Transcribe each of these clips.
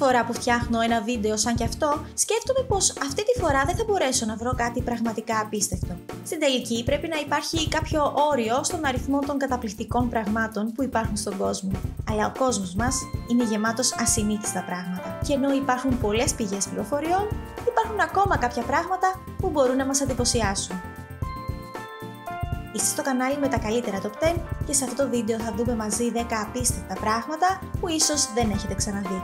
φορά που φτιάχνω ένα βίντεο σαν κι αυτό, σκέφτομαι πως αυτή τη φορά δεν θα μπορέσω να βρω κάτι πραγματικά απίστευτο. Στην τελική πρέπει να υπάρχει κάποιο όριο στον αριθμό των καταπληκτικών πραγμάτων που υπάρχουν στον κόσμο. Αλλά ο κόσμος μας είναι γεμάτος ασυνήθιστα πράγματα. Και ενώ υπάρχουν πολλές πηγές πληροφοριών, υπάρχουν ακόμα κάποια πράγματα που μπορούν να μας εντυπωσιάσουν. Είστε στο κανάλι με τα καλύτερα top 10 και σε αυτό το βίντεο θα δούμε μαζί 10 απίστευτα πράγματα που ίσως δεν έχετε ξαναδεί.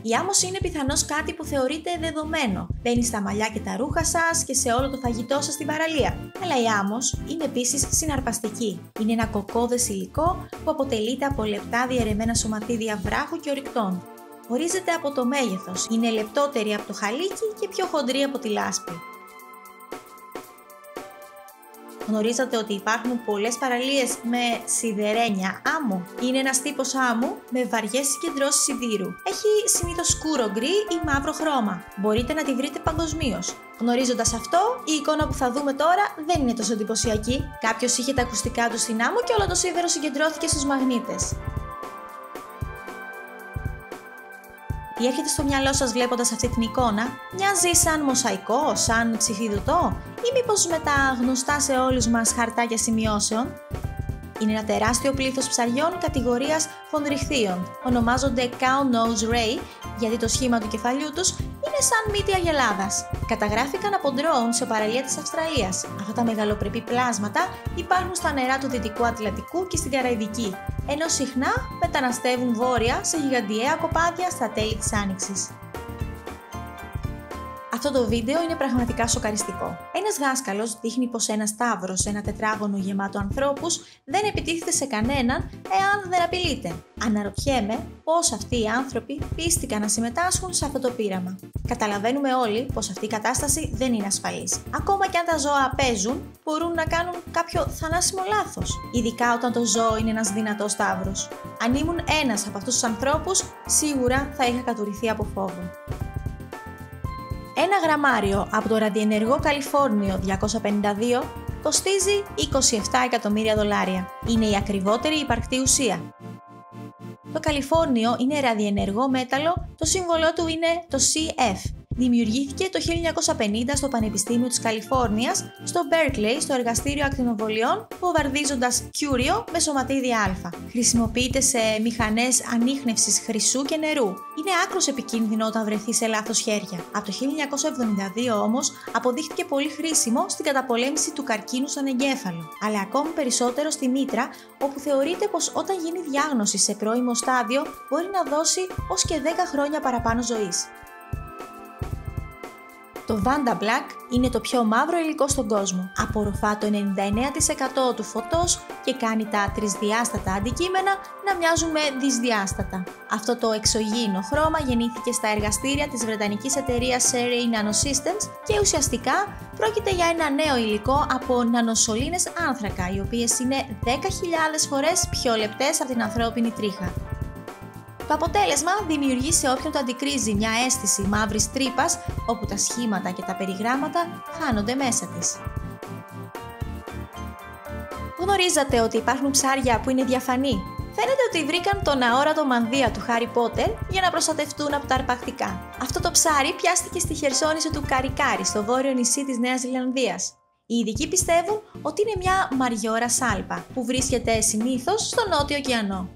Η άμμος είναι πιθανώς κάτι που θεωρείται δεδομένο. Μπαίνει στα μαλλιά και τα ρούχα σας και σε όλο το φαγητό σας στην παραλία. Αλλά η άμμος είναι επίσης συναρπαστική. Είναι ένα κοκκώδες υλικό που αποτελείται από λεπτά διαιρεμένα σωματίδια βράχου και ορυκτών. Ορίζεται από το μέγεθος. Είναι λεπτότερη από το χαλίκι και πιο χοντρή από τη λάσπη. Γνωρίζατε ότι υπάρχουν πολλές παραλίες με σιδερένια άμμο? Είναι ένας τύπος άμμου με βαριές συγκεντρώσεις σιδήρου. Έχει συνήθως σκούρο γκρι ή μαύρο χρώμα. Μπορείτε να τη βρείτε παγκοσμίως. Γνωρίζοντας αυτό, η εικόνα που θα δούμε τώρα δεν είναι τόσο εντυπωσιακή. Κάποιος είχε τα ακουστικά του στην άμμο και όλο το σίδερο συγκεντρώθηκε στους μαγνήτες. Τι έρχεται στο μυαλό σας βλέποντας αυτή την εικόνα? Μοιάζει σαν μοσαϊκό, σαν ψηφιδωτό ή μήπως με τα γνωστά σε όλους μας χαρτάκια σημειώσεων? Είναι ένα τεράστιο πλήθος ψαριών κατηγορίας χονδριχθείων. Ονομάζονται cow nose ray γιατί το σχήμα του κεφαλιού τους είναι σαν μύτη αγελάδας. Καταγράφηκαν από ντρόουν σε παραλία της Αυστραλίας. Αυτά τα μεγαλοπρεπή πλάσματα υπάρχουν στα νερά του Δυτικού Ατλαντικού και στην Καραϊβική, ενώ συχνά μεταναστεύουν βόρεια σε γιγαντιαία κοπάδια στα τέλη της Άνοιξης. Αυτό το βίντεο είναι πραγματικά σοκαριστικό. Ένας δάσκαλος δείχνει πως ένας ταύρος σε ένα τετράγωνο γεμάτο ανθρώπους δεν επιτίθεται σε κανέναν εάν δεν απειλείται. Αναρωτιέμαι πώς αυτοί οι άνθρωποι πίστηκαν να συμμετάσχουν σε αυτό το πείραμα. Καταλαβαίνουμε όλοι πως αυτή η κατάσταση δεν είναι ασφαλής. Ακόμα και αν τα ζώα παίζουν, μπορούν να κάνουν κάποιο θανάσιμο λάθος. Ειδικά όταν το ζώο είναι ένας δυνατός ταύρος. Αν ήμουν ένας από αυτούς τους ανθρώπους, σίγουρα θα είχα κατουρηθεί από φόβο. Ένα γραμμάριο από το ραδιενεργό Καλιφόρνιο 252 κοστίζει $27 εκατομμύρια. Είναι η ακριβότερη υπαρκτή ουσία. Το καλιφόρνιο είναι ραδιενεργό μέταλλο, το σύμβολό του είναι το CF. Δημιουργήθηκε το 1950 στο Πανεπιστήμιο της Καλιφόρνιας, στο Berkeley, στο εργαστήριο ακτινοβολιών, βομβαρδίζοντας κιούριο με σωματίδια α. Χρησιμοποιείται σε μηχανές ανίχνευσης χρυσού και νερού. Είναι άκρως επικίνδυνο όταν βρεθεί σε λάθος χέρια. Από το 1972 όμως αποδείχθηκε πολύ χρήσιμο στην καταπολέμηση του καρκίνου στον εγκέφαλο, αλλά ακόμη περισσότερο στη μήτρα, όπου θεωρείται πως όταν γίνει διάγνωση σε πρώιμο στάδιο μπορεί να δώσει ως και 10 χρόνια παραπάνω ζωής. Το Vanda Black είναι το πιο μαύρο υλικό στον κόσμο. Απορροφά το 99% του φωτός και κάνει τα τρισδιάστατα αντικείμενα να μοιάζουν με δυσδιάστατα. Αυτό το εξωγήινο χρώμα γεννήθηκε στα εργαστήρια της βρετανικής εταιρείας Surrey Nanosystems και ουσιαστικά πρόκειται για ένα νέο υλικό από νανοσωλήνες άνθρακα, οι οποίες είναι 10.000 φορές πιο λεπτές από την ανθρώπινη τρίχα. Το αποτέλεσμα δημιουργεί σε όποιον το αντικρίζει μια αίσθηση μαύρης τρύπας, όπου τα σχήματα και τα περιγράμματα χάνονται μέσα της. Γνωρίζατε ότι υπάρχουν ψάρια που είναι διαφανή? Φαίνεται ότι βρήκαν τον αόρατο μανδύα του Χάρι Πότερ για να προστατευτούν από τα αρπακτικά. Αυτό το ψάρι πιάστηκε στη χερσόνησο του Καρικάρι, στο βόρειο νησί της Νέας Ζηλανδίας. Οι ειδικοί πιστεύουν ότι είναι μια μαριόρα σάλπα, που βρίσκεται συνήθως στο Νότιο ωκεανό.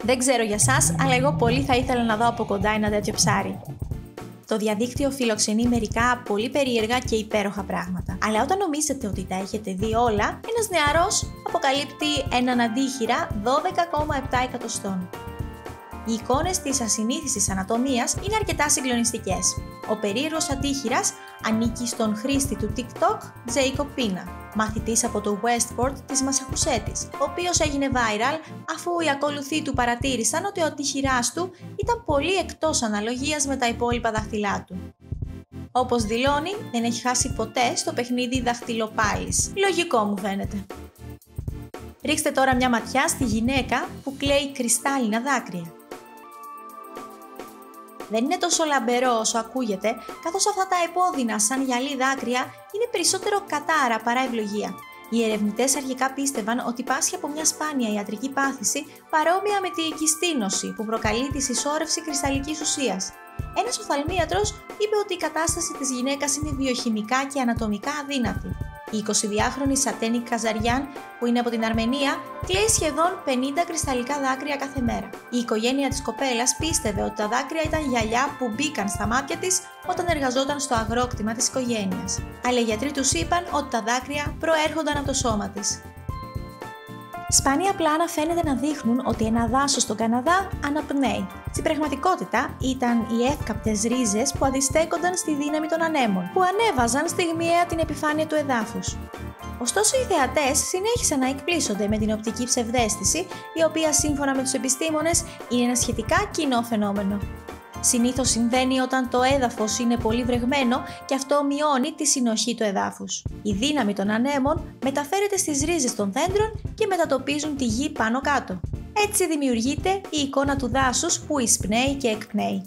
Δεν ξέρω για σας, αλλά εγώ πολύ θα ήθελα να δω από κοντά ένα τέτοιο ψάρι. Το διαδίκτυο φιλοξενεί μερικά πολύ περίεργα και υπέροχα πράγματα. Αλλά όταν νομίζετε ότι τα έχετε δει όλα, ένας νεαρός αποκαλύπτει έναν αντίχειρα 12,7 εκατοστών. Οι εικόνες της ασυνήθισης ανατομίας είναι αρκετά συγκλονιστικές. Ο περίεργος αντίχειρας ανήκει στον χρήστη του TikTok Jacob Pina, μαθητής από το Westport της Μασαχουσέτης, ο οποίος έγινε viral αφού οι ακολουθοί του παρατήρησαν ότι ο αντίχειράς του ήταν πολύ εκτός αναλογίας με τα υπόλοιπα δάχτυλά του. Όπως δηλώνει, δεν έχει χάσει ποτέ στο παιχνίδι δαχτυλοπάλης. Λογικό μου φαίνεται. Ρίξτε τώρα μια ματιά στη γυναίκα που κλαίει κρυστάλλινα δάκρυα. Δεν είναι τόσο λαμπερό όσο ακούγεται, καθώς αυτά τα επώδυνα σαν γυαλί δάκρυα είναι περισσότερο κατάρα παρά ευλογία. Οι ερευνητές αρχικά πίστευαν ότι πάσχει από μια σπάνια ιατρική πάθηση παρόμοια με τη κυστίνωση που προκαλεί τη συσσόρευση κρυσταλλικής ουσίας. Ένας οφθαλμίατρος είπε ότι η κατάσταση της γυναίκας είναι βιοχημικά και ανατομικά αδύνατη. Η 22χρονη Σατένη Καζαριάν, που είναι από την Αρμενία, κλαίει σχεδόν 50 κρυσταλλικά δάκρυα κάθε μέρα. Η οικογένεια της κοπέλας πίστευε ότι τα δάκρυα ήταν γυαλιά που μπήκαν στα μάτια της όταν εργαζόταν στο αγρόκτημα της οικογένειας. Αλλά οι γιατροί τους είπαν ότι τα δάκρυα προέρχονταν από το σώμα της. Σπάνια πλάνα φαίνεται να δείχνουν ότι ένα δάσος στον Καναδά αναπνέει. Στην πραγματικότητα ήταν οι εύκαπτες ρίζες που αντιστέκονταν στη δύναμη των ανέμων, που ανέβαζαν στιγμιαία την επιφάνεια του εδάφους. Ωστόσο, οι θεατές συνέχισαν να εκπλήσονται με την οπτική ψευδαίσθηση, η οποία σύμφωνα με τους επιστήμονες είναι ένα σχετικά κοινό φαινόμενο. Συνήθως συμβαίνει όταν το έδαφος είναι πολύ βρεγμένο και αυτό μειώνει τη συνοχή του εδάφους. Η δύναμη των ανέμων μεταφέρεται στις ρίζες των δέντρων και μετατοπίζουν τη γη πάνω κάτω. Έτσι δημιουργείται η εικόνα του δάσους που εισπνέει και εκπνέει.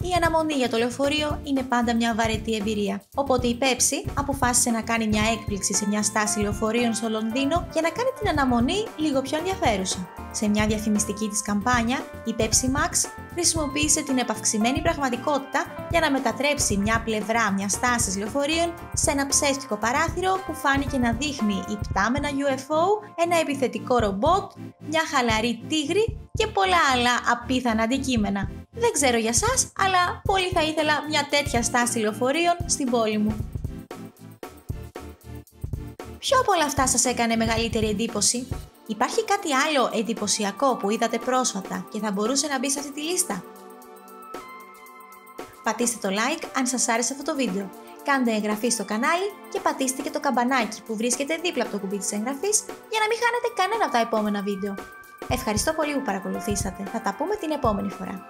Η αναμονή για το λεωφορείο είναι πάντα μια βαρετή εμπειρία. Οπότε η Pepsi αποφάσισε να κάνει μια έκπληξη σε μια στάση λεωφορείων στο Λονδίνο για να κάνει την αναμονή λίγο πιο ενδιαφέρουσα. Σε μια διαφημιστική της καμπάνια, η Pepsi Max χρησιμοποίησε την επαυξημένη πραγματικότητα για να μετατρέψει μια πλευρά μιας στάσης λεωφορείων σε ένα ψεύτικο παράθυρο που φάνηκε να δείχνει υπτάμενα UFO, ένα επιθετικό ρομπότ, μια χαλαρή τίγρη και πολλά άλλα απίθανα αντικείμενα. Δεν ξέρω για σας, αλλά πολύ θα ήθελα μια τέτοια στάση λεωφορείων στην πόλη μου. Ποιο από όλα αυτά σας έκανε μεγαλύτερη εντύπωση? Υπάρχει κάτι άλλο εντυπωσιακό που είδατε πρόσφατα και θα μπορούσε να μπει σε αυτή τη λίστα? Πατήστε το like αν σας άρεσε αυτό το βίντεο. Κάντε εγγραφή στο κανάλι και πατήστε και το καμπανάκι που βρίσκεται δίπλα από το κουμπί της εγγραφής για να μην χάνετε κανένα από τα επόμενα βίντεο. Ευχαριστώ πολύ που παρακολουθήσατε. Θα τα πούμε την επόμενη φορά.